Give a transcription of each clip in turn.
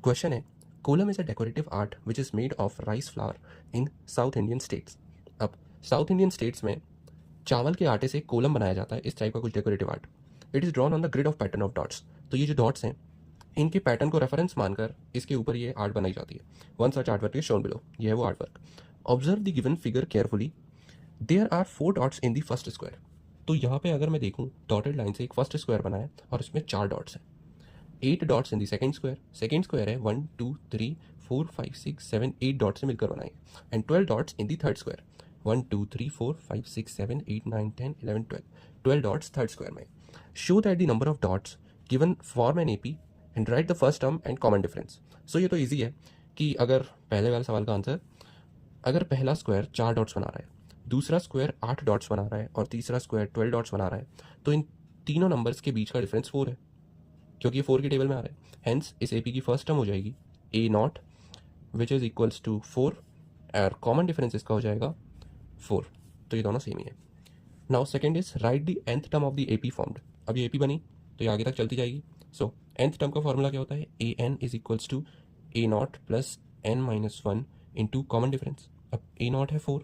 Question है, kolam is a decorative art which is made of rice flower in South Indian states. अब South Indian states में चावल के आटे से कोलम बनाया जाता है, इस टाइप का कुछ decorative art. It is drawn on the grid of pattern of dots. तो ये जो डॉट्स हैं, इनके पैटर्न को रेफरेंस मानकर इसके ऊपर ये आर्ट बनाई जाती है। One such art work is shown below, ये है वो art work. Observe the given figure carefully, there are 4 dots in the first square. तो यहाँ पे अगर मैं देखूँ, डॉटेड लाइन से एक फर्स्ट स्क्वायर बना है और इसमें 4 डॉट्स हैं। 8 dots in the second square है 1 2 3 4 5 6 7 8 डॉट से मिलकर बनाए। And 12 dots in the third square, 1 2 3 4 5 6 7 8 9 10 11 12 dots third square में। Show that the number of dots given form an AP and write the first term and common difference. So ये तो easy है कि अगर पहले वाले सवाल का आंसर, अगर पहला स्क्वायर 4 डॉट्स बना रहा है, दूसरा स्क्वायर 8 डॉट्स बना रहा है और तीसरा स्क्वायर 12 डॉट्स बना रहा है, तो इन तीनों नंबर्स के बीच का डिफरेंस 4 है, क्योंकि ये 4 की टेबल में आ रहा है। हेंस इस एपी की फर्स्ट टर्म हो जाएगी A nought which is equals to 4 और कॉमन डिफरेंस इसका हो जाएगा 4। तो ये दोनों सेम ही है। Now second is right the nth term of the AP formed. अब ये एपी बनी तो ये आगे तक चलती जाएगी। सो nth टर्म का फॉर्मूला क्या होता है, A N is equals to A nought plus N minus one into common difference. अब ए नॉट है 4,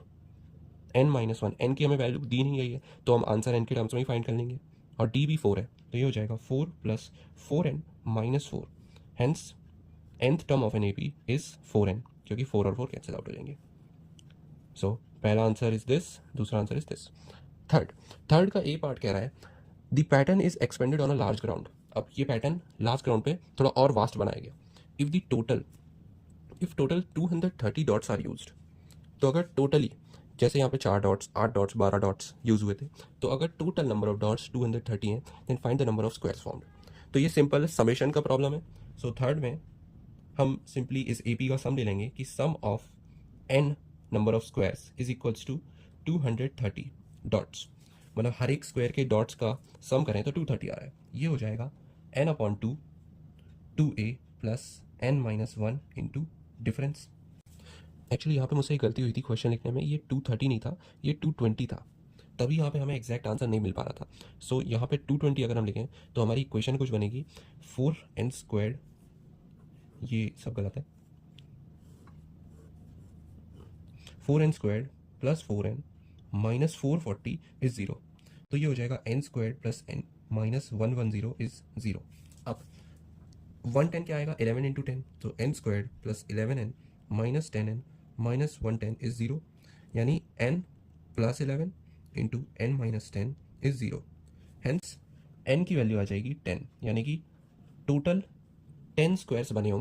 एन माइनस वन, एन की हमें वैल्यू दी नहीं गई है तो हम आंसर एन के टर्म्स में ही फाइंड कर लेंगे, और डी भी 4 है तो ये हो जाएगा 4 plus 4n minus 4। Hence nth term of an A P is 4n, क्योंकि 4 और 4 कैंसिल आउट हो जाएंगे। सो पहला आंसर इज दिस, दूसरा आंसर इज दिस। थर्ड का ए पार्ट कह रहा है the pattern is expanded on a large ground. अब ये पैटर्न लार्ज ग्राउंड पे थोड़ा और वास्ट बनाया गया। If total 230 dots are used, तो अगर टोटली, जैसे यहाँ पे 4 डॉट्स 8 डॉट्स 12 डॉट्स यूज हुए थे, तो अगर टोटल नंबर ऑफ डॉट्स 230 हैं, then find the number of squares formed. तो ये सिंपल समेशन का प्रॉब्लम है। सो थर्ड में हम सिंपली इस एपी का सम ले लेंगे कि sum of N number of squares is equals to 230 dots, मतलब हर एक स्क्वायर के डॉट्स का सम करें तो 230 आ रहा है। ये हो जाएगा n upon 2 2a plus n minus 1 into difference. Actually यहाँ पे मुझसे एक गलती हुई थी क्वेश्चन लिखने में, ये 230 नहीं था, ये 220 था, तभी यहाँ पे हमें एग्जैक्ट आंसर नहीं मिल पा रहा था। सो यहाँ पे 220 अगर हम लिखें तो हमारी इक्वेशन कुछ बनेगी 4n स्क्वायर्ड, ये सब गलत है, 4n squared plus 4n minus 440 is 0। तो ये हो जाएगा n squared plus n minus 110 is 0। अब 110 क्या आएगा, 11 इंटू 10, तो n squared plus 11n minus 10n minus 110 is 0, यानी n plus 11 into n minus 10 is 0। Hence n की वैल्यू आ जाएगी 10, यानी कि टोटल 10 स्क्वायर्स बने होंगे।